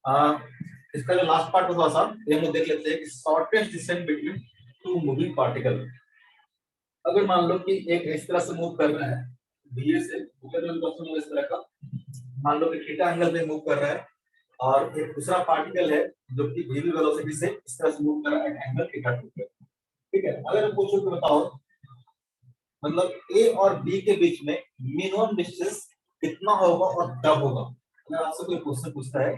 आ, इसका जो last part होता था ये हम लोग देख लेते हैं कि shortest distance between two moving particle. अगर मान लो कि एक इस तरह से मूव कर रहा है धीरे से, इस तरह का मान लो कि थीटा एंगल पे मूव कर रहा है, और एक दूसरा पार्टिकल है जो कि वी वेलोसिटी से इस तरह से मूव कर रहा है एंगल थीटा पे। ठीक है, अगर हम पूछो कि बताओ मतलब ए और बी के बीच में मिनिमम डिस्टेंस कितना होगा और कब होगा। अगर आपसे कोई क्वेश्चन पूछता है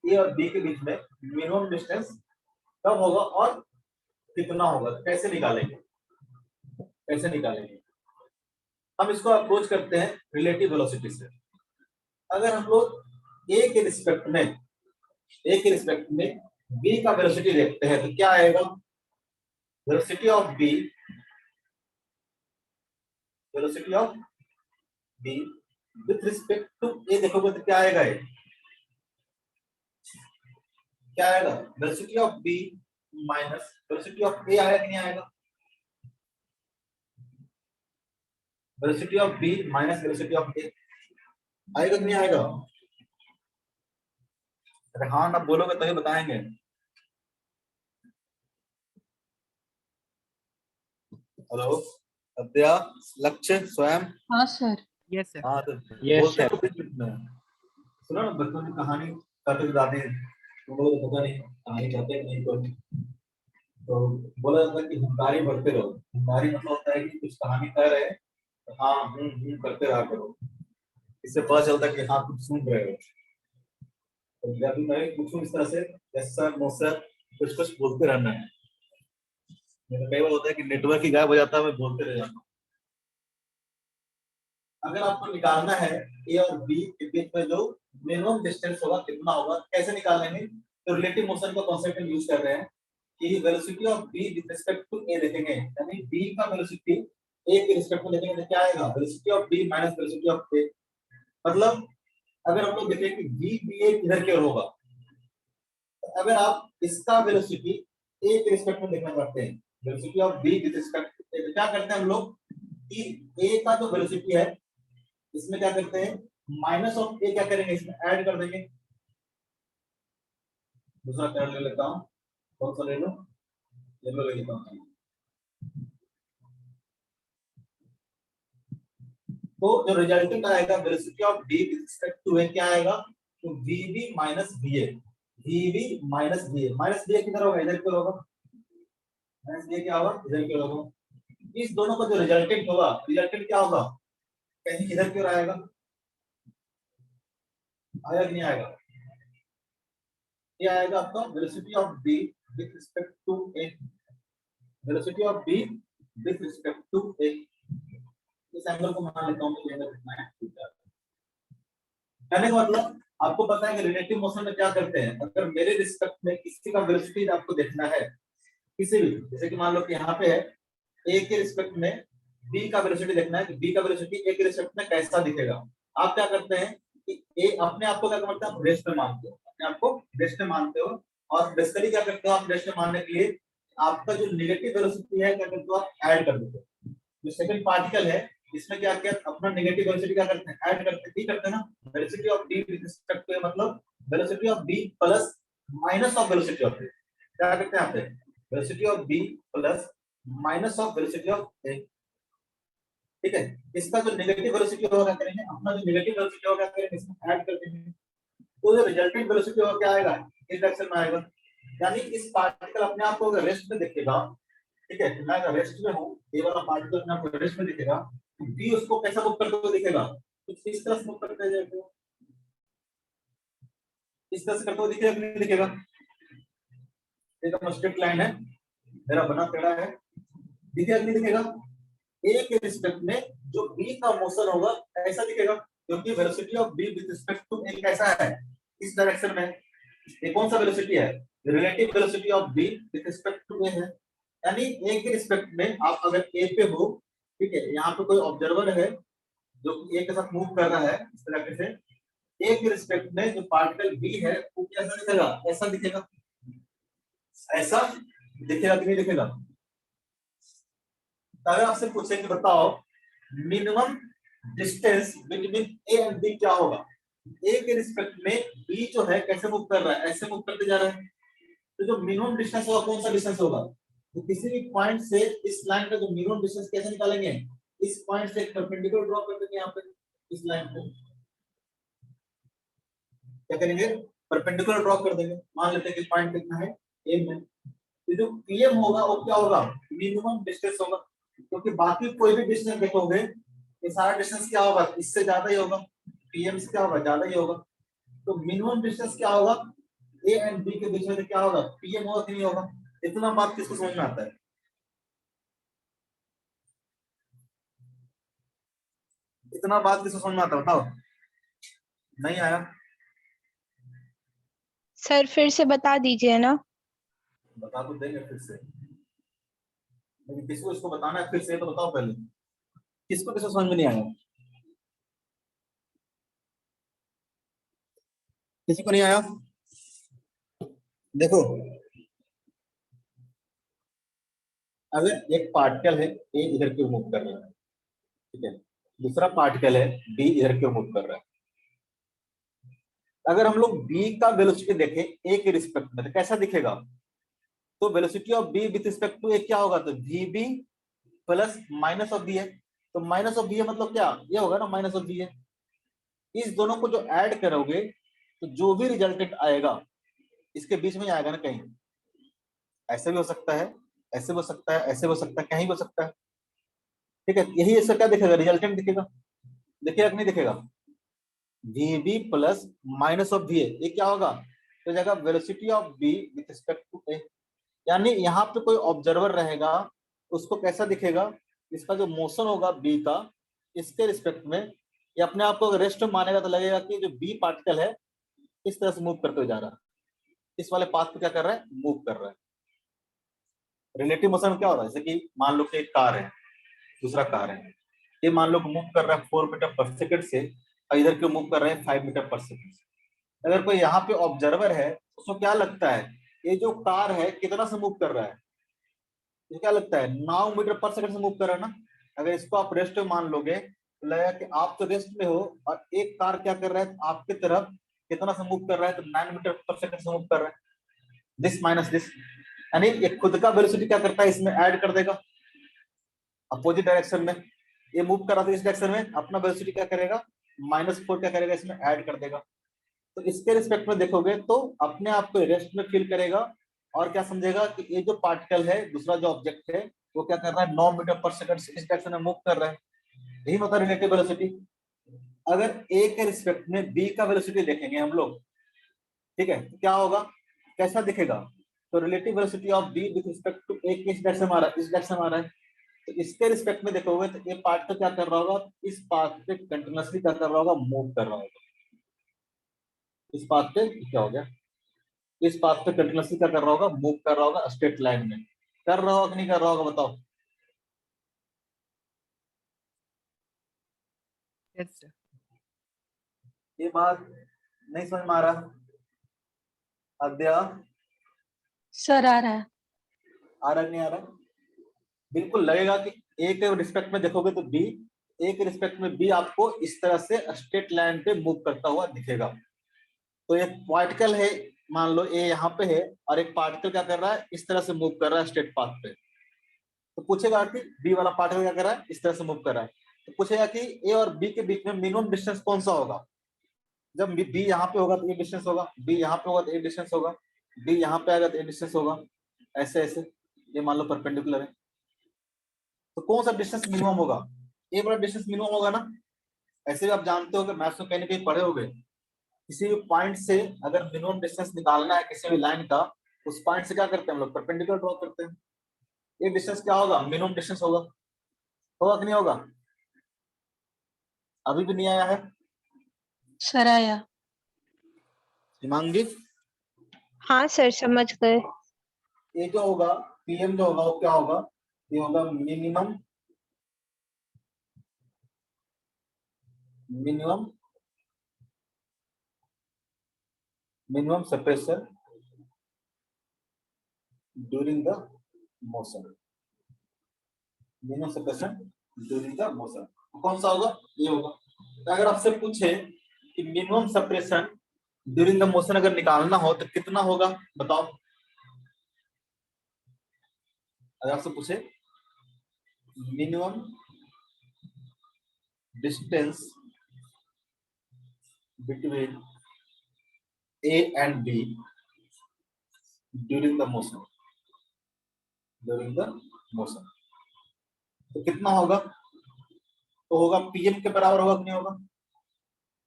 ए और बी के बीच में मिनिमम डिस्टेंस कब होगा और कितना होगा, तो कैसे निकालेंगे, कैसे निकालेंगे। हम इसको अप्रोच करते हैं रिलेटिव वेलोसिटी से। अगर हम लोग ए के रिस्पेक्ट में बी का वेलोसिटी देखते हैं तो क्या आएगा, velocity of B with respect to A देखोगे तो क्या आएगा, ये क्या आएगा, velocity of B minus velocity of A आएगा कि नहीं आएगा, velocity of B minus velocity of A आएगा कि नहीं आएगा। अरे हाँ ना बोलोगे तभी बताएंगे। हेलो अद्या, लक्ष्य, स्वयं। हाँ सर। Yes sir. हाँ तो Yes, बोलते sir. हो बीच में। सुनो ना बच्चों की कहानी कहते जाते हैं, तुम लोगों को पता नहीं कहानी कहते हैं नहीं तो बोला जाता है कि हुंकारी भरते रहो। हुंकारी मतलब होता है कि कुछ कहानी कह रहे हैं तो हाँ करते रहा करो, इससे पता चलता है कि हाँ तुम सुन रहे हो। तो जब मैं पूछूं इस तरह से यस सर नो सर कुछ कुछ बोलते रहना है। मेरा कई बार होता है कि नेटवर्क ही गायब हो जाता है, मैं बोलते रह जाता हूँ। अगर आपको निकालना है ए और बी के बीच में जो मिनिमम डिस्टेंस होगा कितना होगा, कैसे निकालेंगे, तो रिलेटिव मोशन का कॉन्सेप्ट हम यूज कर रहे हैं कि velocity of B with respect to A देखेंगे, यानी बी का वेलोसिटी ए के रिस्पेक्ट में देखेंगे तो क्या आएगा, velocity of B minus velocity of A. मतलब अगर हम लोग देखें कि बी बी ए किधर की ओर होगा, तो अगर आप इसका वेलोसिटी ए के रिस्पेक्ट में देखना चाहते हैं, velocity of B with respect to A, तो क्या करते हैं हम लोग कि ए का जो वेलोसिटी है इसमें क्या करते हैं माइनस ऑफ ए क्या करेंगे, इसमें ऐड कर देंगे। दूसरा कलर ले लेता हूं, कौन सा ले लो, येलो ले लेता हूं। तो जो रिजल्टेंट आएगा velocity of B with respect to A क्या आएगा, तो V B minus V A, V B minus V A, minus V A किधर होगा, इधर की ओर होगा, माइनस वीए क्या होगा, इधर की ओर होगा। इस दोनों का जो रिजल्टेंट होगा, रिजल्टेंट क्या होगा, कहीं इधर की ओर आएगा, आएगा कि नहीं आएगा, ये आएगा आपका velocity of B with respect to A, velocity of B with respect to A. इस एंगल को मान लेता हूं मैं, एंगल कितना है थीटा। कहने का मतलब आपको पता है कि रिलेटिव मोशन में क्या करते हैं, अगर मेरे रिस्पेक्ट में किसी का वेलोसिटी आपको देखना है, किसी भी, जैसे कि मान लो कि यहाँ पे है ए के रिस्पेक्ट में बी का वेलोसिटी देखना है कि बी का वेलोसिटी ए के रिस्पेक्ट में कैसा दिखेगा, आप क्या करते हैं कि ए अपने आप को क्या करते हैं, आप रेस्ट में मानते हो, अपने आप को रेस्ट में मानते हो, और बेसिकली क्या करते हो आप रेस्ट में मानने के लिए आपका जो नेगेटिव वेलोसिटी है क्या करते हो आप ऐड कर देते हो। जो सेकंड पार्टिकल है इसमें क्या किया, अपना नेगेटिव वेलोसिटी क्या करते हैं ऐड करते हैं, ठीक करते हैं ना। Velocity of B with respect to मतलब velocity of B plus minus of velocity of A, क्या करते हैं आप velocity of B plus minus of velocity of A. ठीक है, इसका जो नेगेटिव वेलोसिटी होगा क्या करेंगे, अपना जो नेगेटिव वेलोसिटी होगा क्या करेंगे इसमें ऐड कर देंगे, तो जो रिजल्टेंट वेलोसिटी होगा क्या आएगा, इस डायरेक्शन में आएगा। यानी इस पार्टिकल अपने आप को अगर रेस्ट में दिखेगा, ठीक है, मैं अगर रेस्ट में हूं, ये वाला पार्टिकल अपने आप को रेस्ट में दिखेगा, बी उसको कैसा मूव करते हुए दिखेगा, कुछ इस तरह से मूव करते जाएगा, इस तरह से करते हुए दिखेगा कि नहीं दिखेगा। एक स्ट्रेट लाइन है, मेरा बना टेढ़ा है, दिखेगा कि नहीं दिखेगा। ए के रिस्पेक्ट में जो बी का मोशन होगा ऐसा दिखेगा, क्योंकि velocity of B with respect to A कैसा है, इस डायरेक्शन में। ये कौन सा वेलोसिटी है, relative velocity of B with respect to A है, यानी ए के रिस्पेक्ट में आप अगर ए पे हो, ठीक है, यहाँ पे कोई ऑब्जर्वर है जो ए के साथ मूव कर रहा है इस तरीके से, ए के रिस्पेक्ट में जो पार्टिकल बी है वो कैसा दिखेगा, ऐसा दिखेगा, ऐसा दिखेगा कि नहीं दिखेगा। अगर आपसे पूछे कि बताओ minimum distance between A and B क्या होगा, ए के रिस्पेक्ट में बी जो है कैसे मूव कर रहा है, ऐसे मूव करते जा रहा है। तो जो मिनिमम डिस्टेंस होगा कौन सा डिस्टेंस होगा, तो किसी भी पॉइंट से इस लाइन का जो मिनिमम डिस्टेंस कैसे निकालेंगे, इस पॉइंट से एक परपेंडिकुलर ड्रॉ कर देंगे यहाँ पे इस लाइन को, क्या करेंगे परपेंडिकुलर ड्रॉ कर देंगे। मान लेते हैं कि पॉइंट कितना है ए में, तो जो पीएम होगा वो क्या होगा, मिनिमम डिस्टेंस होगा, क्योंकि बाकी कोई भी डिस्टेंस देखोगे ये सारा डिस्टेंस क्या होगा, इससे ज्यादा ही होगा, पीएम से क्या होगा ज्यादा ही होगा। तो मिनिमम डिस्टेंस क्या होगा, ए एंड बी के बीच में क्या होगा, पीएम होगा कि नहीं होगा। इतना बात किसको समझ में आता है, इतना बात किसको समझ में आता है बताओ, नहीं आया, सर फिर से बता दीजिए ना। बता तो देंगे फिर से, लेकिन किसको इसको बताना है फिर से तो बताओ पहले, किसको किसको समझ में नहीं आया, किसी को नहीं आया। देखो अगर एक पार्टिकल है ए इधर क्यों मूव कर रहा है, ठीक है, दूसरा पार्टिकल है बी इधर क्यों मूव कर रहा है। अगर हम लोग बी का वेलोसिटी देखें ए के रिस्पेक्ट में तो कैसा दिखेगा, तो velocity of B with respect to A क्या होगा, तो V B plus minus of B है, तो माइनस ऑफ बी है मतलब क्या, ये होगा ना माइनस ऑफ बी है। इस दोनों को जो ऐड करोगे तो जो भी रिजल्टेंट आएगा इसके बीच में आएगा ना कहीं, ऐसे भी हो सकता है, ऐसे भी हो सकता है, ऐसे भी हो सकता है, कहीं भी हो सकता है, ठीक है। यही इसका क्या दिखेगा, रिजल्टेंट दिखेगा, दिखेगा कि नहीं दिखेगा, V B plus minus of V A, ये क्या होगा, तो जाएगा velocity of B with respect to A. यानी यहाँ पे कोई ऑब्जर्वर रहेगा उसको कैसा दिखेगा, इसका जो मोशन होगा बी का इसके रिस्पेक्ट में, ये अपने आप को रेस्ट मानेगा तो लगेगा कि जो बी पार्टिकल है इस तरह से मूव करते हुए जा रहा है, इस वाले पाथ पे क्या कर रहा है, मूव कर रहा है। रिलेटिव मोशन में क्या होता है, जैसे कि मान लो कि एक कार है दूसरा कार है, ये मान लो मूव कर रहा है 4 मीटर पर सेकंड से और इधर क्यों मूव कर रहे हैं 5 मीटर पर सेकंड से। अगर कोई यहाँ पे ऑब्जर्वर है उसको क्या लगता है, ये जो कार है कितना से मूव कर रहा है, ये क्या लगता है 9 मीटर पर सेकंड से मूव कर रहा है ना। अगर इसको आप रेस्ट में मान लोगे तो लगेगा कि आप तो रेस्ट में हो और एक कार क्या कर रहा है आपके तरफ कितना से मूव कर रहा है, तो 9 मीटर पर सेकंड से मूव कर रहा है, दिस माइनस दिस, यानी ये खुद का वेलोसिटी क्या करता है इसमें ऐड कर देगा अपोजिट डायरेक्शन में, ये मूव कर रहा था इस डायरेक्शन में, अपना वेलोसिटी क्या करेगा -4 क्या करेगा इसमें ऐड कर देगा। तो इसके रिस्पेक्ट में देखोगे तो अपने आप को रेस्ट में फील करेगा और क्या समझेगा कि ये जो पार्टिकल है दूसरा जो ऑब्जेक्ट है वो क्या कर रहा है 9 मीटर पर सेकंड इस डायरेक्शन में मूव कर रहा है, यही होता है रिलेटिव वेलोसिटी। अगर ए के रिस्पेक्ट में बी का वेलोसिटी देखेंगे हम लोग, ठीक है, तो क्या होगा, कैसा दिखेगा, तो relative velocity of B with respect to A किस डायरेक्शन में आ रहा है, इस डायरेक्शन में आ रहा है। तो इसके रिस्पेक्ट में देखोगे तो ये पार्ट तो क्या कर रहा होगा, इस पाथ पे कंटिन्यूअसली क्या कर रहा होगा, मूव कर रहा होगा, इस पाथ पे क्या हो गया, इस पाथ पे कंटिन्यूअसली क्या कर रहा होगा, मूव कर रहा होगा स्ट्रेट लाइन में, कर रहा होगा कि नहीं कर रहा होगा बताओ। Yes sir. ये बात नहीं समझ में आ रहा, अद्या सर आ रहा है। आ रहा नहीं आ रहा, बिल्कुल लगेगा कि ए के रिस्पेक्ट में देखोगे तो बी, ए के रिस्पेक्ट में बी आपको इस तरह से स्ट्रेट लाइन पे मूव करता हुआ दिखेगा। तो एक पार्टिकल है मान लो ए यहाँ पे है और एक पार्टिकल क्या कर रहा है इस तरह से मूव कर रहा है स्ट्रेट पाथ पे, तो पूछेगा कि बी वाला पार्टिकल क्या कर रहा है इस तरह से मूव कर रहा है, तो पूछेगा कि ए और बी के बीच में मिनिमम डिस्टेंस कौन सा होगा, जब बी यहाँ पे होगा तो ये डिस्टेंस होगा, बी यहाँ पे होगा तो ये डिस्टेंस होगा, बी यहाँ पे आएगा तो ये डिस्टेंस होगा, ऐसे ऐसे, ये मान लो परपेंडिकुलर है, तो कौन सा डिस्टेंस मिनिमम होगा, ए वाला डिस्टेंस मिनिमम होगा ना। ऐसे भी आप जानते हो कि मैथ्स में कहीं ना कहीं पढ़े होगे, किसी भी पॉइंट से अगर मिनिमम डिस्टेंस निकालना है किसी भी लाइन का, उस पॉइंट से क्या करते हैं हम लोग परपेंडिकुलर ड्रॉ करते हैं, ये डिस्टेंस क्या होगा, मिनिमम डिस्टेंस होगा, होगा कि नहीं होगा, अभी भी नहीं आया है सर आया। हिमांगी। हाँ सर समझ गए। ये जो होगा पीएम जो होगा वो क्या होगा, ये होगा minimum minimum minimum separation during the motion, minimum separation during the motion कौन सा होगा, ये होगा। तो अगर आपसे पूछे कि minimum suppression during the motion अगर निकालना हो तो कितना होगा बताओ। अगर आपसे पूछे minimum distance between A and B during the motion, during the motion तो कितना होगा, तो होगा पीएम के बराबर होगा कि नहीं होगा।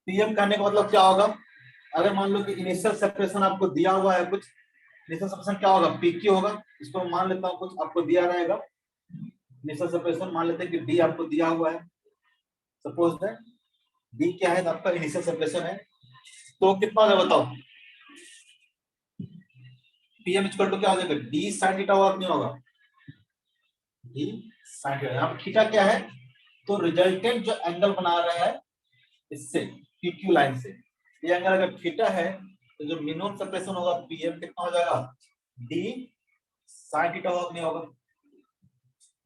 पीएम कहने का मतलब क्या होगा, अगर मान लो कि इनिशियल सेपरेशन आपको दिया हुआ है कुछ, इनिशियल सेपरेशन क्या होगा, पीक्यू होगा। इसको मान लेता हूँ कुछ आपको दिया रहेगा इनिशियल सेपरेशन, मान लेते हैं कि डी आपको दिया हुआ है, सपोज दैट डी क्या है, तो आपका इनिशियल सेपरेशन है, तो कितना होगा बताओ। पीएम इक्वल टू क्या हो जाएगा, डी साइन थीटा होगा कि नहीं होगा, डी साइन थीटा। यहाँ थीटा क्या है, तो रिजल्टेंट जो एंगल बना रहा है इससे पीक्यू लाइन से, ये एंगल अगर थीटा है तो जो मिनिमम सेपरेशन होगा पीएम कितना हो जाएगा, डी साइन थीटा होगा कि नहीं होगा,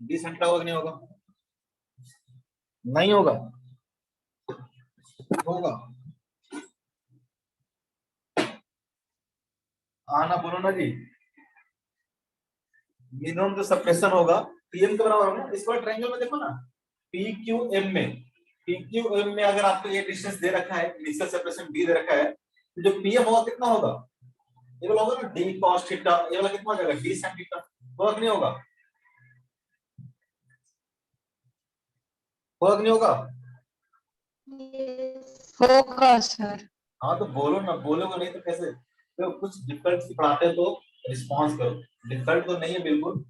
डी साइन थीटा होगा कि नहीं होगा, नहीं होगा, होगा, आना बोलो ना जी। मिनिमम जो सेपरेशन होगा पीएम के बराबर होगा, इस बार ट्रायंगल में देखो ना, पी क्यू एम में, पी क्यू एम में अगर आपको ये डिस्टेंस दे रखा है, इनिशियल सेपरेशन डी दे रखा है, तो जो पीएम होगा कितना होगा, ये वाला होगा ना डी cos थीटा, ये वाला कितना हो जाएगा डी sin थीटा, होगा कि नहीं होगा, होगा कि नहीं होगा। होगा सर। हाँ तो बोलो ना, बोलोगे नहीं तो कैसे, तो कुछ डिफिकल्ट से पढ़ाते हैं तो रिस्पॉन्स करो, डिफिकल्ट तो नहीं है बिल्कुल,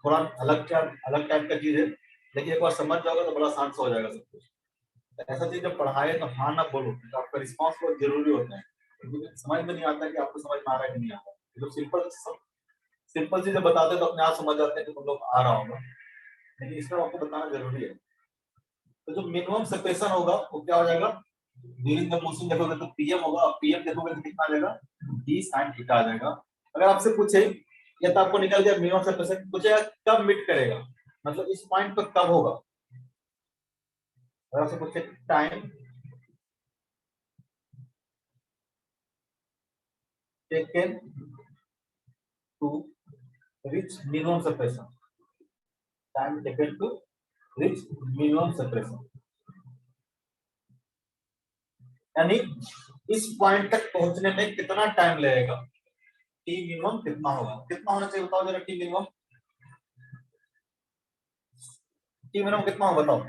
थोड़ा अलग टाइप का चीज है, लेकिन एक बार समझ जाओगे तो बड़ा आसान से हो जाएगा सब कुछ। तो ऐसा चीज जब पढ़ाए तो हाँ ना बोलो, तो आपका रिस्पॉन्स बहुत जरूरी होता है, क्योंकि समझ में नहीं आता है कि आपको समझ में आ रहा है कि नहीं आ रहा है, तो सिंपल चीजें बताते हैं तो अपने आप समझ जाते हैं कि तुम लोग आ रहा होगा, लेकिन इसमें आपको बताना जरूरी है। तो जो मिनिमम सेपरेशन होगा वो क्या हो जाएगा, ड्यूरिंग द मोशन देखोगे तो पीएम होगा, और पीएम देखोगे तो कितना आ जाएगा, डी साइन थीटा आ जाएगा। अगर आपसे पूछे या तो आपको निकल गया मिनिमम सेपरेशन, पूछेगा कब मीट करेगा, मतलब इस पॉइंट पर कब होगा, अगर आपसे पूछे time taken to reach minimum separation, time taken to reach minimum separation, यानी इस पॉइंट तक पहुंचने में कितना टाइम लगेगा, टी मिनिमम कितना होगा, कितना होना चाहिए बताओ जरा, टी मिनिमम, टी मिनिमम कितना होगा बताओ।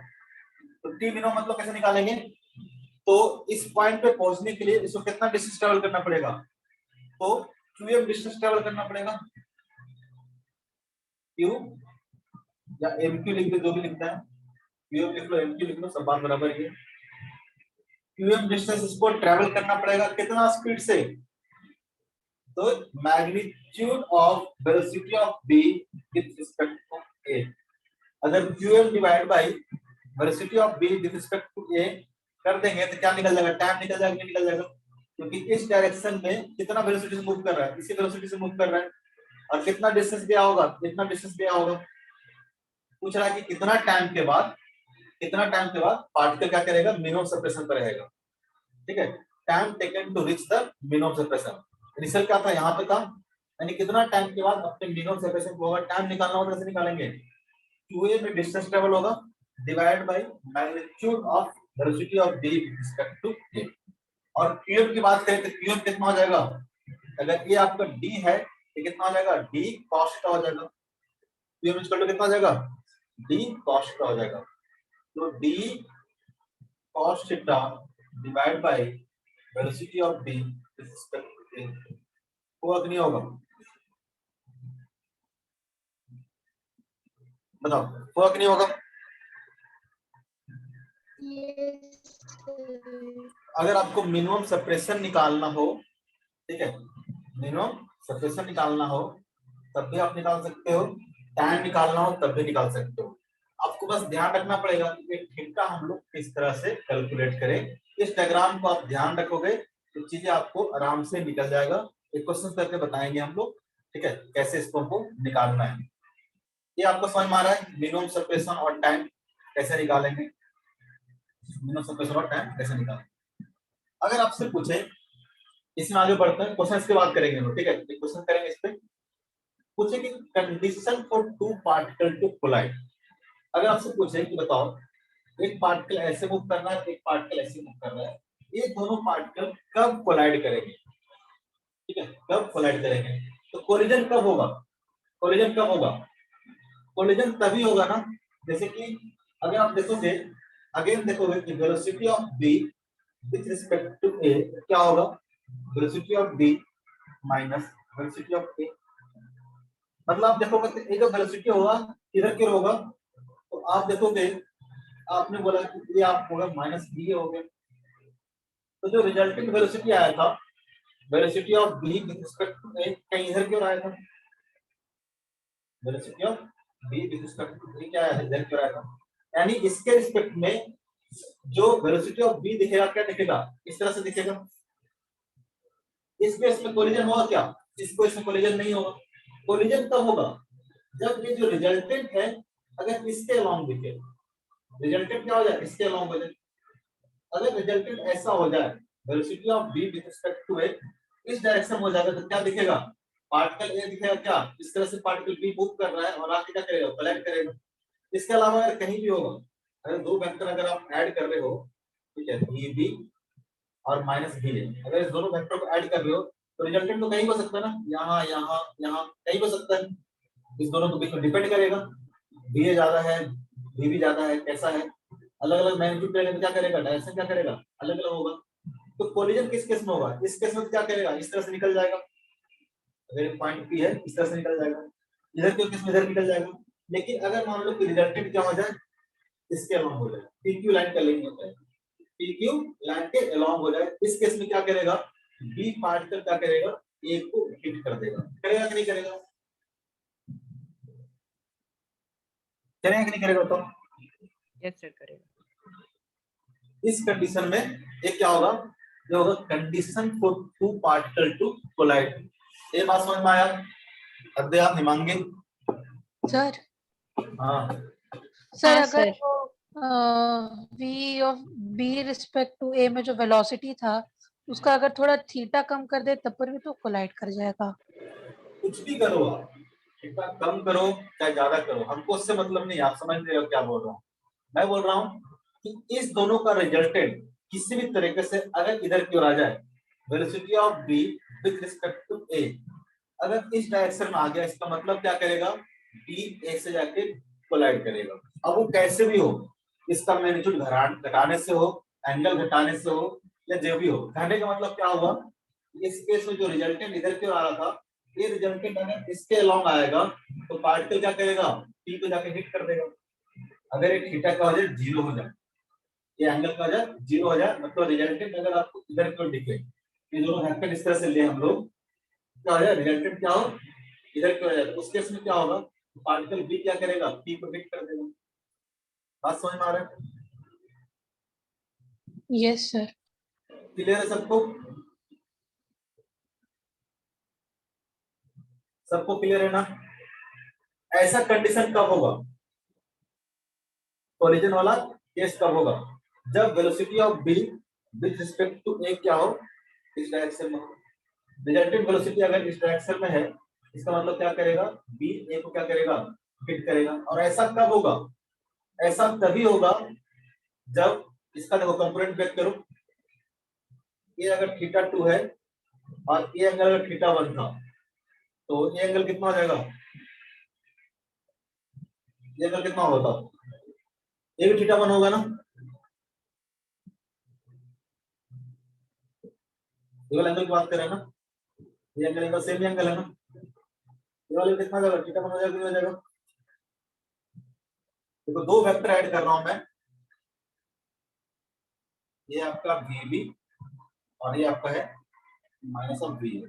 तो टी मिनिमम मतलब कैसे निकालेंगे, तो इस पॉइंट पे पहुंचने के लिए इसको कितना डिस्टेंस ट्रेवल करना पड़ेगा, तो क्यूएम डिस्टेंस ट्रेवल करना पड़ेगा, क्यू या एम क्यू लिख दो, जो भी लिखता है, क्यूएम लिख लो एम क्यू लिख लो, सब बात बराबर ही है। क्यूएम डिस्टेंस इसको ट्रेवल करना पड़ेगा कितना स्पीड से, तो magnitude of velocity of B with respect to A, अगर QM divide by velocity of B with respect to A कर देंगे तो क्या निकल जाएगा, टाइम निकल जाएगा, निकल जाएगा, क्योंकि इस डायरेक्शन में कितना वेलोसिटी से मूव कर रहा है, इसी वेलोसिटी से मूव कर रहा है, और कितना डिस्टेंस दिया होगा, कितना डिस्टेंस दिया होगा, पूछ रहा है कि कितना टाइम के बाद, कितना टाइम के बाद पार्टिकल क्या करेगा, मिनिमम सेपरेशन पर रहेगा, ठीक है, time taken to reach the minimum separation, initial क्या था यहाँ पे था, यानी कितना टाइम के बाद अपने मिनिमम सेपरेशन को होगा, टाइम निकालना होगा, कैसे निकालेंगे, क्यूए में डिस्टेंस ट्रेवल होगा divide by magnitude of velocity of B with respect to A, और क्यूएम की बात करें तो क्यूएम कितना हो जाएगा, अगर ये आपका डी है तो कितना हो जाएगा, डी cos थीटा हो जाएगा, क्यूएम इक्वल टू कितना हो जाएगा, डी cos थीटा हो जाएगा, तो D cos theta divide by velocity of B with respect to A, होगा कि नहीं होगा बताओ, होगा कि नहीं होगा। अगर आपको मिनिमम सेपरेशन निकालना हो, ठीक है, मिनिमम सेपरेशन निकालना हो तब भी आप निकाल सकते हो, टाइम निकालना हो तब भी निकाल सकते हो, आपको बस ध्यान रखना पड़ेगा कि थीटा हम लोग किस तरह से कैलकुलेट करें, इस डायग्राम को आप ध्यान रखोगे तो चीजें आपको आराम से निकल जाएगा, एक क्वेश्चन करके बताएंगे हम लोग, ठीक है, कैसे इसको हमको निकालना है, ये आपको समझ में आ रहा है, मिनिमम सेपरेशन और टाइम कैसे निकालेंगे, मिनिमम सेपरेशन और टाइम कैसे निकालेंगे। अगर आपसे पूछे, इसमें आगे बढ़ते हैं, क्वेश्चन के बाद करेंगे हम, ठीक है, एक क्वेश्चन करेंगे इस पे। पूछे कि condition for two particle to collide. अगर आपसे पूछे कि बताओ, एक पार्टिकल ऐसे मूव कर रहा है, एक पार्टिकल ऐसे मूव कर रहा है, ये दोनों पार्टिकल कब कोलाइड करेंगे, ठीक है, कब कोलाइड करेंगे। तो कोलिजन कब होगा, कोलिजन कब होगा, कोलिजन तभी होगा ना, जैसे कि अगर आप देखोगे, अगेन देखोगे कि velocity of B with respect to A क्या होगा, velocity of B minus velocity of A. मतलब आप देखोगे तो ये जो वेलोसिटी होगा इधर की होगा, तो आप देखोगे, आपने बोला कि ये आप होगा माइनस बी हो गया, तो जो रिजल्टेंट वेलोसिटी आया था, velocity of B with respect to A, कहीं इधर क्यों आया था, velocity of B with respect to A क्या आया था, इधर क्यों आया था। यानी इसके रिस्पेक्ट में जो वेलोसिटी ऑफ बी दिखेगा, क्या दिखेगा, इस तरह से दिखेगा। इस केस में कोलिजन होगा क्या, इस केस में कोलिजन नहीं होगा। कोलिजन तब होगा जब ये जो रिजल्टेंट है अगर इसके अलोंग दिखे, रिजल्टेंट क्या हो जाए, इसके अलोंग हो जाए। अगर रिजल्टेंट ऐसा हो जाए, velocity of B with respect to A इस डायरेक्शन में हो जाएगा, तो क्या दिखेगा, पार्टिकल ए दिखेगा क्या, इस तरह से पार्टिकल बी मूव कर रहा है और आके क्या करेगा, कोलाइड करेगा। इसके अलावा अगर कहीं भी होगा, अगर दो वेक्टर अगर आप ऐड कर रहे हो, ठीक है, ये बी और माइनस बी है, अगर इस दोनों वेक्टर को ऐड कर रहे हो तो रिजल्टेंट तो कहीं हो सकता है ना, यहाँ यहाँ यहाँ कहीं हो सकता है। इस दोनों के बीच में डिपेंड करेगा, बी ए ज्यादा है, बी भी ज्यादा है, कैसा है, अलग अलग मैग्नीट्यूड रहेगा तो क्या करेगा, डायरेक्शन क्या करेगा, अलग अलग होगा। तो कोलिजन किस केस में होगा, इस केस में क्या करेगा, इस तरह से निकल जाएगा, अगर पॉइंट पी है इस तरह से निकल जाएगा, इधर के केस में इधर निकल जाएगा। लेकिन अगर मान लो कि रिजल्टेंट क्या हो जाए, इसके अलोंग हो जाए, पी क्यू लाइन का लिंक होता है, PQ लाइन के अलोंग हो जाए, इस केस में क्या करेगा, बी पार्टिकल क्या करेगा, ए को हिट कर देगा, करेगा कि नहीं करेगा, करेगा कि नहीं करेगा, तो यस सर करेगा। इस कंडीशन में ये क्या होगा, जो होगा condition for two particle to collide. ये बात समझ में आया, अब दे आप हिमांगी। सर हाँ सर हाँ, अगर सर। वो v of b respect to a में जो वेलोसिटी था उसका अगर थोड़ा थीटा कम कर दे तब पर भी तो कोलाइड कर जाएगा। कुछ भी करो आप, इतना कम करो चाहे ज्यादा करो, हमको उससे मतलब नहीं, आप समझ रहे हो क्या बोल रहा हूँ। मैं बोल रहा हूँ कि इस दोनों का रिजल्टेंट किसी भी तरीके से अगर इधर की ओर आ जाए, velocity of B with respect to A अगर इस डायरेक्शन में आ गया, इसका मतलब क्या करेगा, बी ए से जाके कोलाइड करेगा। अब वो कैसे भी हो, इसका मैग्नीट्यूड घटाने से हो, एंगल घटाने से हो, या जो भी हो, घटाने का मतलब क्या हुआ, इस केस में जो रिजल्टेंट इधर की ओर आ रहा था, ये रिजल्टेंट अगर इसके अलोंग आएगा तो पार्टिकल क्या करेगा, पी को जाके हिट कर देगा। अगर एक थीटा का हो जाए जीरो हो जाए, ये एंगल का हो जाए जीरो हो जाए, मतलब रिजल्टेंट अगर आपको इधर की ओर दिखे, ये दोनों वेक्टर इस तरह से ले हम लोग, क्या हो जाए, रिजल्टेंट क्या हो, इधर की ओर जाए, उस केस में क्या होगा, पार्टिकल बी क्या करेगा, पी को हिट कर देगा। बात समझ में आ रहा है, यस सर। क्लियर है सबको, सबको क्लियर है ना। ऐसा कंडीशन कब होगा, कोलिजन वाला केस कब होगा, जब velocity of B with respect to A क्या हो, इस डायरेक्शन में हो। रिजल्टेंट वेलोसिटी अगर इस डायरेक्शन में है, इसका मतलब क्या करेगा, बी ए को क्या करेगा, हिट करेगा। और ऐसा कब होगा, ऐसा तभी होगा जब इसका देखो कंपोनेंट वेट करो, ये अगर थीटा 2 है और ये एंगल अगर थीटा 1 था, तो ये एंगल कितना हो जाएगा, ये एंगल कितना होगा, ये भी थीटा 1 होगा ना, ये वाला एंगल की बात कर रहे हैं ना, ये एंगल सेम एंगल है ना, ये वाला कितना हो जाएगा, थीटा 1 हो जाएगा, कितना हो जाएगा। देखो दो वेक्टर ऐड कर रहा हूं मैं, ये आपका VB और ये आपका है माइनस ऑफ VA।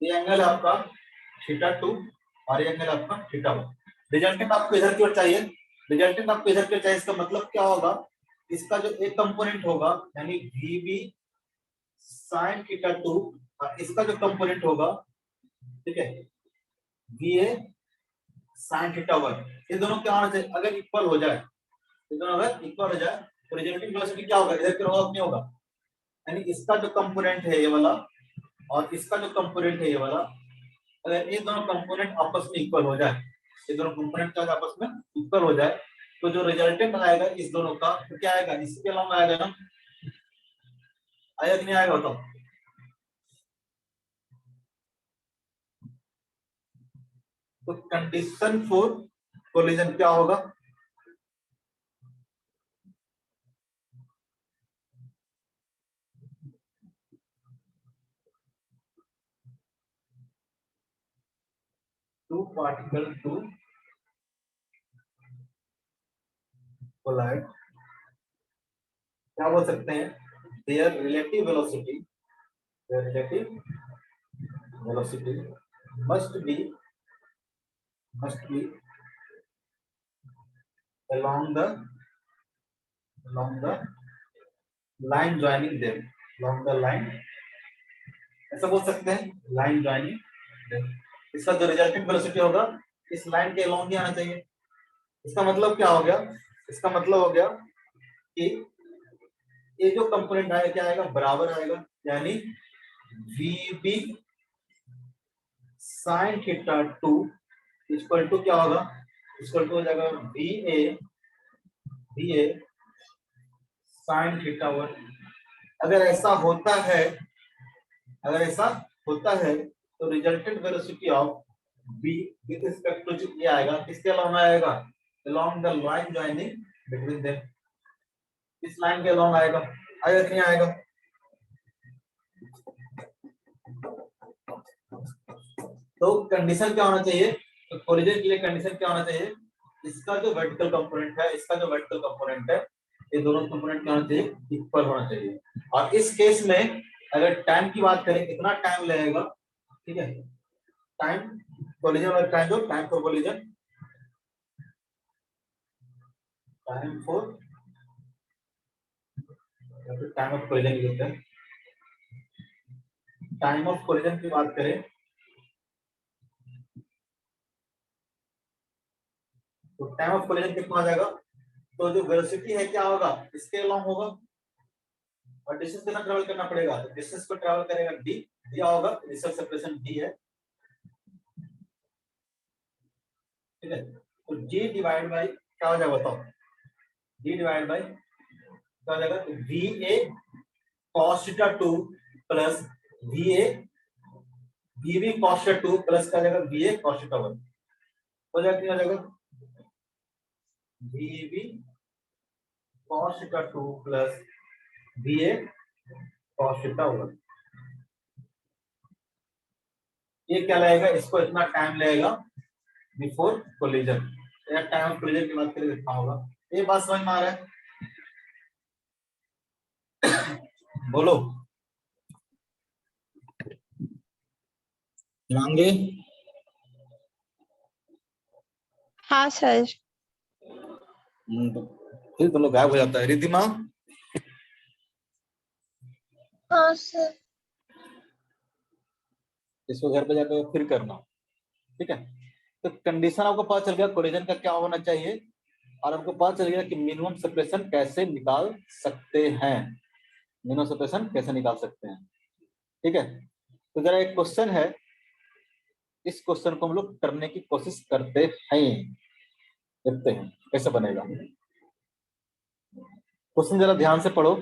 ये एंगल है आपका थीटा 2 और ये एंगल आपका थीटा 1। रिजल्टेंट आपको इधर की ओर चाहिए, रिजल्टेंट आपको इधर की ओर चाहिए, इसका मतलब क्या होगा, इसका जो एक कंपोनेंट होगा यानी VB sin थीटा 2 और इसका जो कंपोनेंट होगा, ठीक है, VA sin थीटा 1, ये दोनों क्या होना चाहिए, अगर इक्वल हो जाए, ये दोनों अगर इक्वल हो जाए तो रिजल्टिंग वेलोसिटी क्या होगा, इधर क्या होगा, नहीं होगा, यानी इसका जो कंपोनेंट है ये वाला और इसका जो कंपोनेंट है ये वाला, अगर ये दोनों कंपोनेंट आपस में इक्वल हो जाए, ये दोनों कंपोनेंट क्या आपस में इक्वल हो जाए, तो जो रिजल्टेंट आएगा इस दोनों का तो क्या आएगा, इसके अलावा आएगा ना, आएगा कि नहीं आएगा बताओ। तो कंडीशन फॉर कोलिजन क्या होगा, टू पार्टिकल टू कोलाइड, क्या बोल सकते हैं, there relative velocity, their relative velocity must be along the line joining them, along the line, ऐसा बोल सकते हैं, लाइन ज्वाइनिंग them। इसका जो रिजल्टेंट वेलोसिटी होगा इस लाइन के along ही आना चाहिए। इसका मतलब क्या हो गया, इसका मतलब हो गया कि ये जो कंपोनेंट आएगा क्या आएगा, बराबर आएगा, यानी VB sin theta 2 equal to क्या होगा, इक्वल टू हो जाएगा VA sin थीटा 1। अगर ऐसा होता है, अगर ऐसा होता है तो resultant velocity of B with respect to ये आएगा, किसके अलावा आएगा, along the line joining between them, इस लाइन के along आएगा, आएगा कि नहीं आएगा। तो कंडीशन क्या होना चाहिए, तो कोलिजन के लिए कंडीशन क्या होना चाहिए, इसका जो वर्टिकल कंपोनेंट है, इसका जो वर्टिकल कंपोनेंट है, ये दोनों कंपोनेंट क्या होना चाहिए, इक्वल होना चाहिए। और इस केस में अगर टाइम की बात करें, कितना टाइम लगेगा, ठीक है, टाइम कोलिजन और टाइम जो time for collision, time for time of collision लिखते हैं, टाइम ऑफ कोलिजन की बात करें तो टाइम ऑफ कोलिजन कितना आ जाएगा, तो जो वेलोसिटी है क्या होगा, इसके अलोंग होगा और डिस्टेंस कितना ट्रैवल करना पड़ेगा, तो डिस्टेंस को ट्रैवल करेगा d, दिया होगा इनिशियल सेपरेशन d है, ठीक है, तो g डिवाइड बाय क्या हो जाएगा बताओ, g डिवाइड बाय क्या हो जाएगा, va cos theta 2 plus va vb cos theta 2 plus क्या हो जाएगा va cos थीटा 1 हो जाएगा, क्या हो जाएगा, vb cos theta 2 plus va cos theta 1, ये क्या लगेगा, इसको इतना टाइम लगेगा बिफोर कोलिजन, या टाइम ऑफ कोलिजन की बात करें कितना होगा, ये बात समझ में आ रहा है, बोलो मांगे। हाँ सर। फिर तुम लोग गायब हो जाता है, रिद्धिमा। हाँ सर। इसको घर पे जाकर फिर करना, ठीक है। तो कंडीशन आपको पता चल गया कोलिजन का क्या होना चाहिए, और आपको पता चल गया कि मिनिमम सेपरेशन कैसे निकाल सकते हैं, मिनिमम सेपरेशन कैसे निकाल सकते हैं, ठीक है। तो जरा एक क्वेश्चन है, इस क्वेश्चन को हम लोग करने की कोशिश करते हैं, देखते हैं कैसे बनेगा। क्वेश्चन जरा ध्यान से पढ़ो,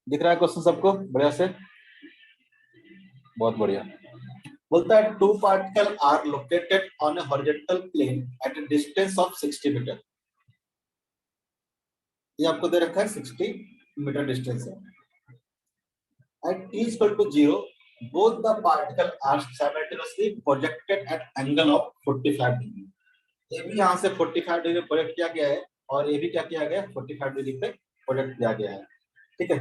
दिख रहा है क्वेश्चन सबको बढ़िया से, बहुत बढ़िया। बोलता है two particle are located on a horizontal plane at a distance of 60 metre, ये आपको दे रखा है 60 मीटर डिस्टेंस है, at t equal to 0 both the particle are simultaneously projected at angle of 45 degree, ये भी यहाँ से 45 डिग्री प्रोजेक्ट किया गया है और ये भी क्या किया गया है 45 डिग्री पे प्रोजेक्ट किया गया है, ठीक है,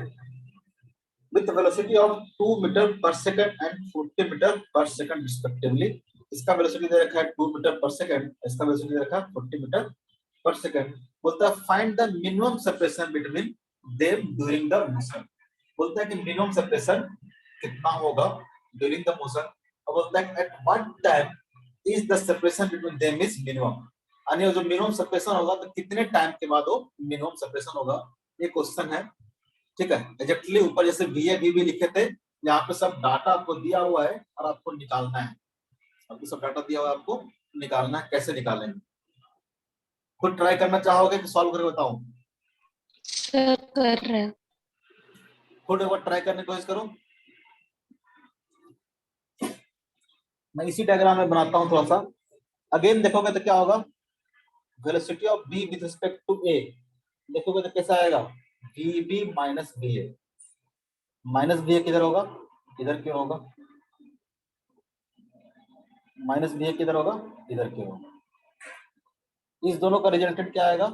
with velocity of 2 मीटर पर सेकंड एंड 40 मीटर पर सेकंड रिस्पेक्टिवली। इसका वेलोसिटी दे रखा है 2 मीटर पर सेकंड, इसका वेलोसिटी दे रखा है 40 मीटर पर सेकंड। बोलता है find the minimum separation between them during the motion, बोलता है कि मिनिमम सेपरेशन कितना होगा ड्यूरिंग द मोशन। अब बोलता है at what time is the separation between them is minimum, यानी जो मिनिमम सेपरेशन होगा तो कितने टाइम के बाद वो मिनिमम सेपरेशन होगा, ये क्वेश्चन है। ठीक है, एग्जैक्टली ऊपर जैसे VA VB लिखे थे, यहाँ पे सब डाटा आपको दिया हुआ है और आपको निकालना है। आपको सब डाटा दिया हुआ है, आपको निकालना है। कैसे निकालेंगे, खुद ट्राई करना चाहोगे कि सॉल्व करके बताऊं? सर कर रहे हैं। खुद एक बार ट्राई करने की कोशिश करो। मैं इसी डायग्राम में बनाता हूं थोड़ा सा। अगेन देखोगे तो क्या होगा, velocity of B with respect to A, देखोगे तो कैसा आएगा, VB minus VA। Minus VA किधर होगा, इधर क्यों होगा, माइनस VA किधर होगा, इधर क्यों होगा। इस दोनों का रिजल्टेंट क्या आएगा,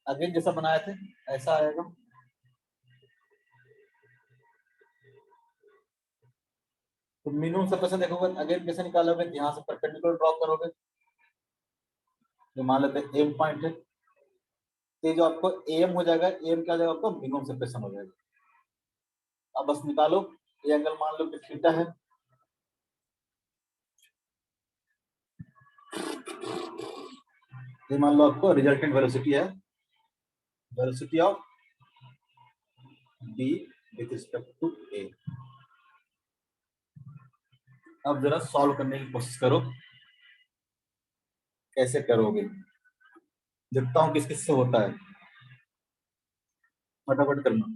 अगेन जैसा बनाए थे ऐसा आएगा। तो मिनिमम सेपरेशन देखोगे अगेन कैसे निकालोगे, यहाँ से परपेंडिकुलर ड्रॉ करोगे, ये मान लेते हैं एम पॉइंट है, तो जो आपको AM हो जाएगा, AM क्या हो जाएगा, आपको मिनिमम सेपरेशन हो जाएगा। अब बस निकालो, ये एंगल मान लो कि थीटा है, ये मान लो आपको रिजल्टेंट वेलोसिटी है, velocity of B with respect to A। अब जरा सॉल्व करने की कोशिश करो, कैसे करोगे, देखता हूं किस किस से होता है, फटाफट करना।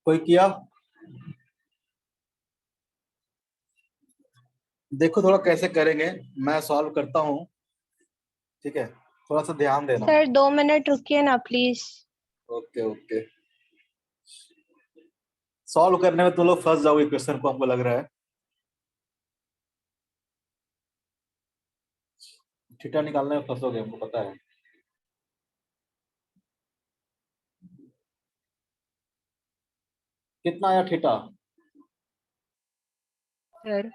कोई किया, देखो थोड़ा कैसे करेंगे, मैं सॉल्व करता हूं। ठीक है, थोड़ा सा ध्यान देना। सर 2 मिनट रुकिए ना प्लीज। ओके ओके, सॉल्व करने में तुम लोग फंस जाओगे क्वेश्चन को, हमको लग रहा है। थीटा निकालने में फंसोगे, हमको पता है। कितना आया थीटा? सर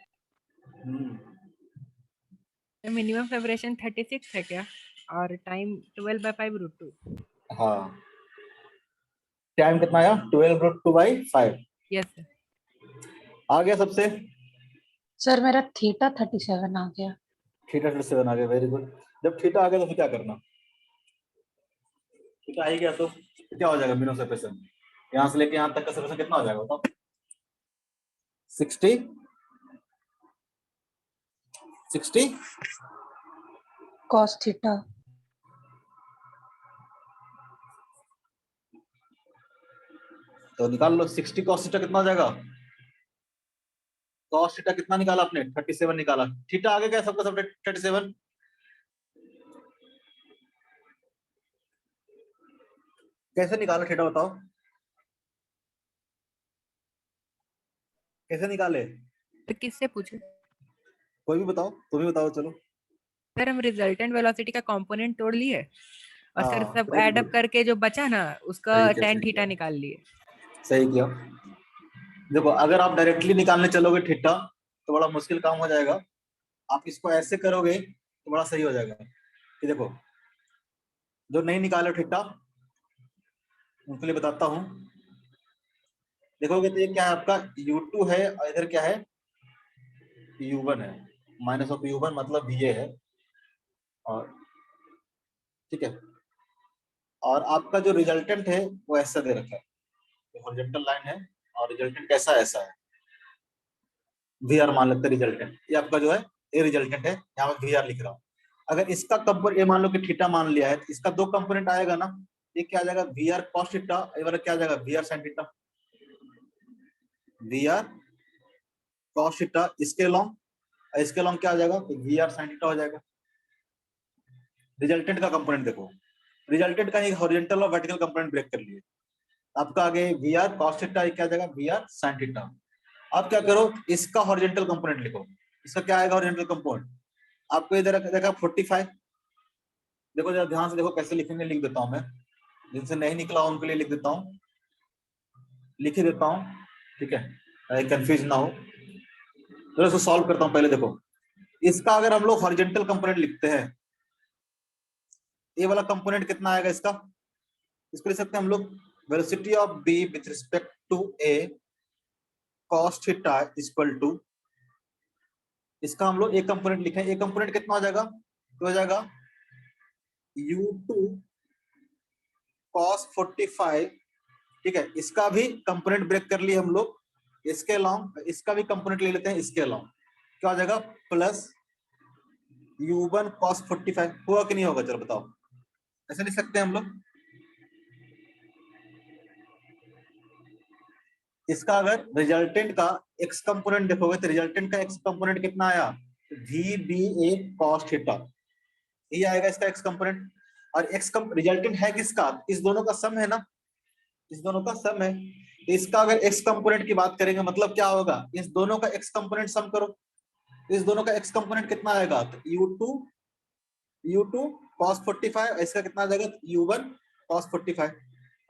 हम्म, मिनिमम सेपरेशन 36 है क्या, और टाइम 12/5√2। हाँ, टाइम कितना आया, 12√2/5 यस सर। आ गया सबसे। सर मेरा थीटा 37 आ गया। थीटा 37 आ गया, वेरी गुड। जब थीटा आ गया तो फिर क्या करना, थीटा आ ही गया तो क्या हो जाएगा मिनिमम सेपरेशन, यहाँ से लेके यहाँ तक का सेपरेशन कितना हो जाएगा बताओ, 60 60 कॉस थीटा। तो निकाल लो, 60 cos थीटा कितना हो जाएगा, cos थीटा कितना निकाला आपने, 37 निकाला। थीटा आगे क्या सबका सब 37, कैसे निकाला थीटा बताओ, कैसे निकाले, तो किससे पूछे? कोई भी बताओ, तुम ही बताओ चलो। सर हम रिजल्टेंट वेलोसिटी का कंपोनेंट तोड़ लिए, और सर हाँ सब वेरी ऐड अप गुड, करके जो बचा ना उसका सही किया, tan सही थीटा किया, निकाल लिए। सही किया। देखो अगर आप डायरेक्टली निकालने चलोगे थीटा तो बड़ा मुश्किल काम हो जाएगा, आप इसको ऐसे करोगे तो बड़ा सही हो जाएगा। कि देखो जो नहीं निकाले थीटा उनके लिए बताता हूँ, देखोगे तो ये क्या है आपका U2 है और इधर क्या है U1 है, माइनस ऑफ U1 मतलब ये है, और ठीक है, और आपका जो रिजल्टेंट है वो ऐसा दे रखा है, हॉरिजॉन्टल लाइन है और रिजल्टेंट कैसा ऐसा है, VR मान लेते हैं रिजल्टेंट, ये आपका जो है ये रिजल्टेंट है, यहाँ मैं VR लिख रहा हूँ। अगर इसका कंपोनेंट ये मान लो कि थीटा मान लिया है, तो इसका दो कंपोनेंट आएगा ना, ये क्या आ जाएगा VR cos थीटा, ये वाला क्या आ जाएगा VR sin theta, VR cos theta इसके लॉन्ग, इसके लॉन्ग क्या आ जाएगा तो VR sin थीटा हो जाएगा। रिजल्टेंट का कंपोनेंट देखो, रिजल्टेंट का ही हॉरिजॉन्टल और वर्टिकल कंपोनेंट ब्रेक कर लिए, आपका आगे VR cos थीटा क्या आ जाएगा VR sin थीटा, अब क्या करो, इसका हॉरिजॉन्टल कंपोनेंट लिखो। इसका क्या आएगा हॉरिजॉन्टल कंपोनेंट? आपको इधर देखा 45, देखो जरा ध्यान से देखो कैसे लिखेंगे, लिख देता हूं मैं, जिनसे नहीं निकला उनके लिए लिख देता हूँ, लिख ही देता हूँ, ठीक है, कंफ्यूज ना हो। तो इसको सॉल्व करता हूँ पहले। देखो इसका अगर हम लोग हॉरिजॉन्टल कंपोनेंट लिखते हैं, ये वाला कंपोनेंट कितना आएगा इसका? इसको लिख सकते हैं हम लोग velocity of B with respect to A cos theta equal to, इसका हम लोग एक कंपोनेंट लिखे, एक कंपोनेंट कितना हो जाएगा? तो हो जाएगा u2 cos 45, ठीक है। इसका भी कंपोनेंट ब्रेक कर लिए हम लोग, इसके अलाउंग इसका भी कंपोनेंट ले लेते हैं, इसके अलाउंग क्या हो जाएगा? Plus u1 cos 45। हुआ कि नहीं होगा? चलो बताओ, ऐसे लिख सकते हैं हम लोग। इसका अगर रिजल्टेंट का x कंपोनेंट देखोगे तो रिजल्टेंट का x कंपोनेंट कितना आया? VBA cos थीटा, ये आएगा इसका x कंपोनेंट। और x रिजल्टेंट है किसका? इस दोनों का सम है ना, इस दोनों का सम है। तो इसका अगर x कंपोनेंट की बात करेंगे मतलब क्या होगा? इस दोनों का x कंपोनेंट सम करो, तो इस दोनों का x कंपोनेंट कितना आएगा? तो u2 cos 45, इसका कितना आ जाएगा? u1 cos 45।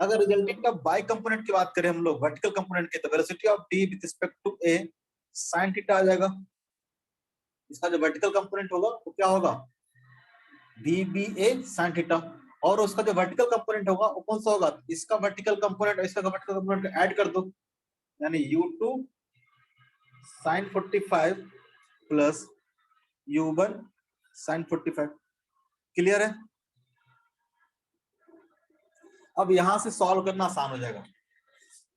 अगर रिजल्टेंट का बाय कंपोनेंट की बात करें हम लोग, वर्टिकल कंपोनेंट के, तो velocity of d with respect to a sin theta आ जाएगा। इसका जो वर्टिकल कंपोनेंट होगा वो क्या होगा? VBA sin theta. और उसका जो वर्टिकल कंपोनेंट होगा वो कौन सा होगा? इसका वर्टिकल कंपोनेंट और इसका वर्टिकल कंपोनेंट ऐड कर दो, यानी u2 sin 45 plus u1 sin 45। Clear है? अब यहां से सॉल्व करना आसान हो जाएगा,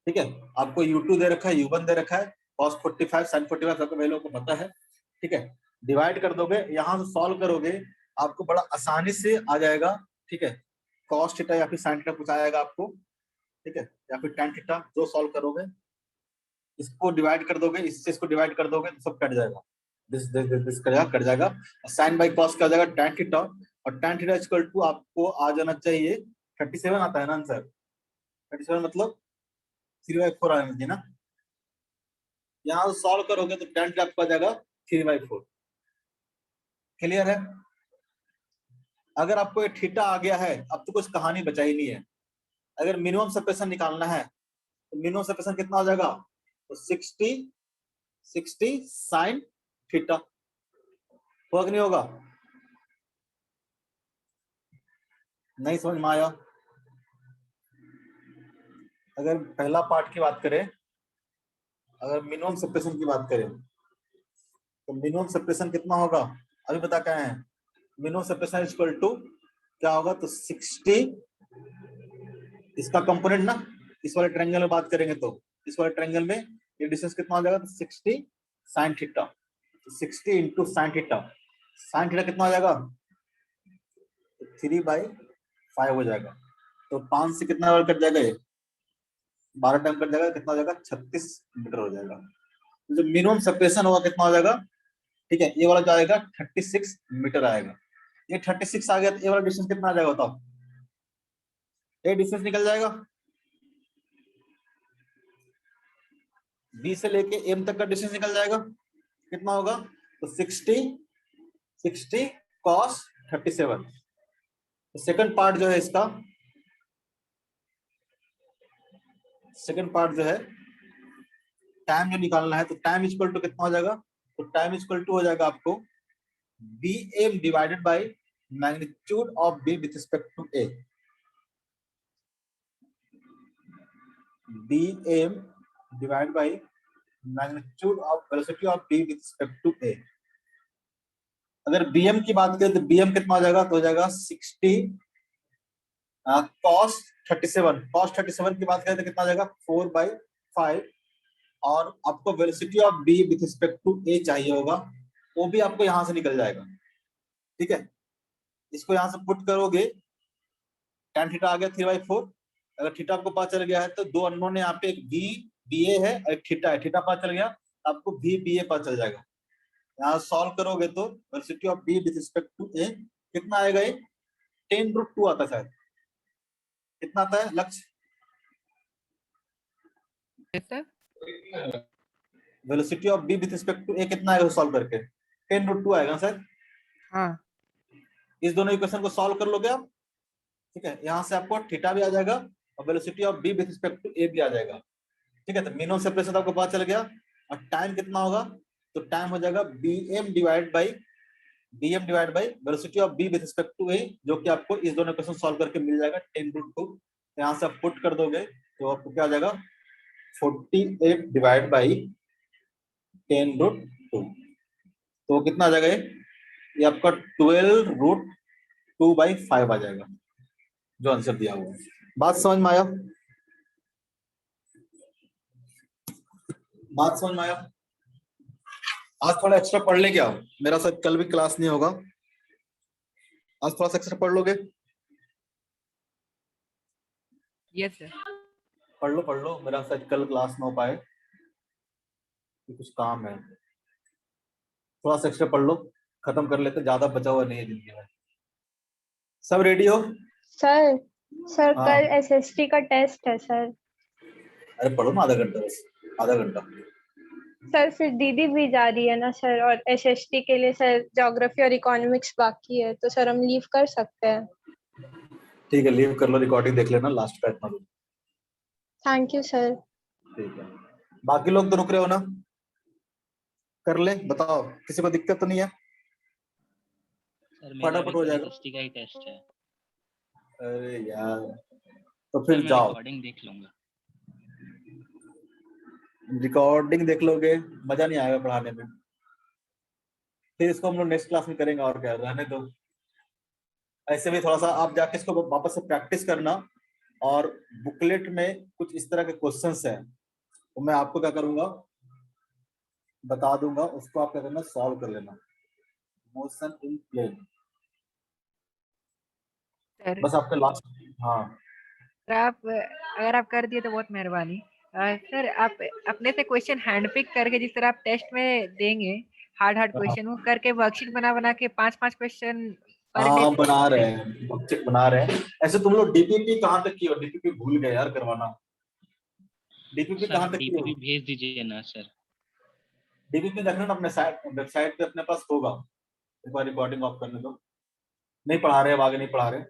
ठीक है। आपको u2 दे रखा है, u1 दे रखा है, cos 45 sin 45 सबको वैल्यू को पता है, ठीक है। डिवाइड कर दोगे, यहां से सॉल्व करोगे, आपको बड़ा आसानी से आ जाएगा, ठीक है। cos थीटा या फिर sin थीटा कुछ आएगा आपको, ठीक है, या फिर tan थीटा, जो सॉल्व करोगे इसको डिवाइड कर दोगे, इससे इसको डिवाइड कर दोगे तो सब कट जाएगा, दिस कट जाएगा। sin बाई cos क्या हो जाएगा? tan theta. और tan थीटा इक्वल टू आपको आ जाना चाहिए 37 आता है ना आंसर? 37 मतलब 3/4 आना चाहिए ना। यहाँ सॉल्व करोगे तो tan थीटा आपको आ जाएगा 3/4। क्लियर है? अगर आपको ये थीटा आ गया है, अब तो कुछ कहानी बचा ही नहीं है। अगर मिनिमम सेपरेशन निकालना है तो मिनिमम सेपरेशन कितना हो जाएगा? तो 60 sin थीटा। होगा कि नहीं होगा? नहीं समझ में आया? अगर पहला पार्ट की बात करें, अगर मिनिमम सेपरेशन की बात करें तो मिनिमम सेपरेशन कितना होगा? अभी बता क्या है? मिनिमम सेपरेशन इक्वल टू क्या होगा? तो 60, इसका कंपोनेंट ना, इस वाले ट्रायंगल में बात करेंगे तो इस वाले ट्रायंगल में ये डिस्टेंस कितना हो जाएगा? तो 60 sin theta, 60 into sin theta. sin theta कितना हो जाएगा? 3/5 हो जाएगा। तो 5 से कितना बार कट जाएगा? ये 12 टाइम कट जाएगा, कितना हो जाएगा? 36 मीटर हो जाएगा। तो जो मिनिमम सेपरेशन होगा कितना हो जाएगा? ठीक है, ये वाला जो आएगा 36 मीटर आएगा। ये 36 आ गया तो ये वाला डिस्टेंस कितना आ जाएगा बताओ? ये डिस्टेंस निकल जाएगा, बी से लेके एम तक का डिस्टेंस निकल जाएगा। कितना होगा? तो 60 cos 37। तो सेकंड पार्ट जो है इसका, सेकंड पार्ट जो है टाइम जो निकालना है, तो टाइम इक्वल टू कितना हो जाएगा? तो टाइम इक्वल टू हो जाएगा आपको B M divided by magnitude of B with respect to A. B M divide by magnitude of velocity of B with respect to A. अगर bm की बात करें तो bm कितना हो जाएगा? तो हो जाएगा 60 cos 37 की बात करें तो कितना हो जाएगा? 4/5। और आपको velocity of b with respect to a चाहिए होगा, वो भी आपको यहां से निकल जाएगा, ठीक है। इसको यहां से पुट करोगे, tan थीटा आ गया 3/4। अगर थीटा आपको पता चल गया है तो दो अननोन है यहाँ पे, एक VBA है और एक थीटा है। थीटा पता चल गया तो आपको VBA पता चल जाएगा। यहाँ सॉल्व करोगे तो velocity of b with respect to a कितना आएगा? ये 10√2 आता है शायद। कितना आता है Lakshya? Yes, sir. Velocity of B with respect to A कितना आएगा सॉल्व करके? 10√2 आएगा सर। हाँ इस दोनों इक्वेशन को सॉल्व कर लोगे आप, ठीक है। यहाँ से आपको थीटा भी आ जाएगा और velocity of B with respect to A भी आ जाएगा, ठीक है। तो मीन ऑफ सेपरेशन आपको पता चल गया। और टाइम कितना होगा? तो टाइम हो जाएगा bm divide by velocity of B with respect to A, जो कि आपको इस दोनों इक्वेशन सॉल्व करके मिल जाएगा 10√2। यहाँ से आप पुट कर दोगे तो आपको क्या आ जाएगा? 48 डिवाइड बाई 10√2। तो कितना आ जाएगा ये आपका 12√2/5 आ जाएगा, जो आंसर दिया हुआ है। बात समझ में आया? बात समझ में आया? आज थोड़ा एक्स्ट्रा पढ़ ले क्या? मेरा शायद कल भी क्लास नहीं होगा, आज थोड़ा सा एक्स्ट्रा पढ़ लोगे? Yes sir. पढ़ लो, मेरा शायद कल क्लास ना हो पाए, कुछ काम है। थोड़ा सा एक्स्ट्रा पढ़ लो, खत्म कर लेते, ज्यादा बचा हुआ नहीं है जिंदगी में। सब रेडी हो? सर सर हाँ। कल एसएसटी का टेस्ट है सर। अरे पढ़ो ना, आधा घंटा बस, आधा घंटा। सर फिर दीदी भी जा रही है ना सर, और एसएसटी के लिए सर ज्योग्राफी और इकोनॉमिक्स बाकी है, तो सर हम लीव कर सकते हैं? ठीक है, लीव कर लो, रिकॉर्डिंग देख लेना लास्ट का इतना। Thank you sir. ठीक है, बाकी लोग तो रुक रहे हो ना? कर ले, बताओ किसी को दिक्कत तो नहीं है? सर मेरा फटाफट हो भी जाएगा। एसएसटी का ही टेस्ट है। अरे यार, तो सर फिर मैं जाओ, रिकॉर्डिंग देख लूंगा। रिकॉर्डिंग देख लोगे, मजा नहीं आएगा पढ़ाने में। फिर इसको हम लोग नेक्स्ट क्लास में करेंगे, और क्या, रहने दो। ऐसे भी थोड़ा सा आप जाके इसको वापस से प्रैक्टिस करना, और बुकलेट में कुछ इस तरह के क्वेश्चंस हैं, तो मैं आपको क्या करूंगा, बता दूंगा, उसको आप क्या करना, सॉल्व कर लेना। मोशन इन प्लेन, सर बस आपका लास्ट। हाँ सर, आप अगर आप कर दिए तो बहुत मेहरबानी। सर आप अपने से क्वेश्चन हैंड पिक करके, जिस तरह आप टेस्ट में देंगे हार्ड क्वेश्चन, वो करके वर्कशीट बना बना के 5-5 क्वेश्चन पर डे। हाँ, बना रहे हैं, बच्चे बना रहे हैं। ऐसे तुम लोग डीपीपी कहाँ तक की हो? डीपीपी भूल गए यार करवाना। डीपीपी सर कहाँ आप तक की हो? डीपीपी भेज दीजिए ना सर। डीपीपी देखना ना, अपने वेबसाइट पे अपने पास होगा। एक बार रिकॉर्डिंग ऑफ करने दो। नहीं पढ़ा रहे, अब आगे नहीं पढ़ा रहे।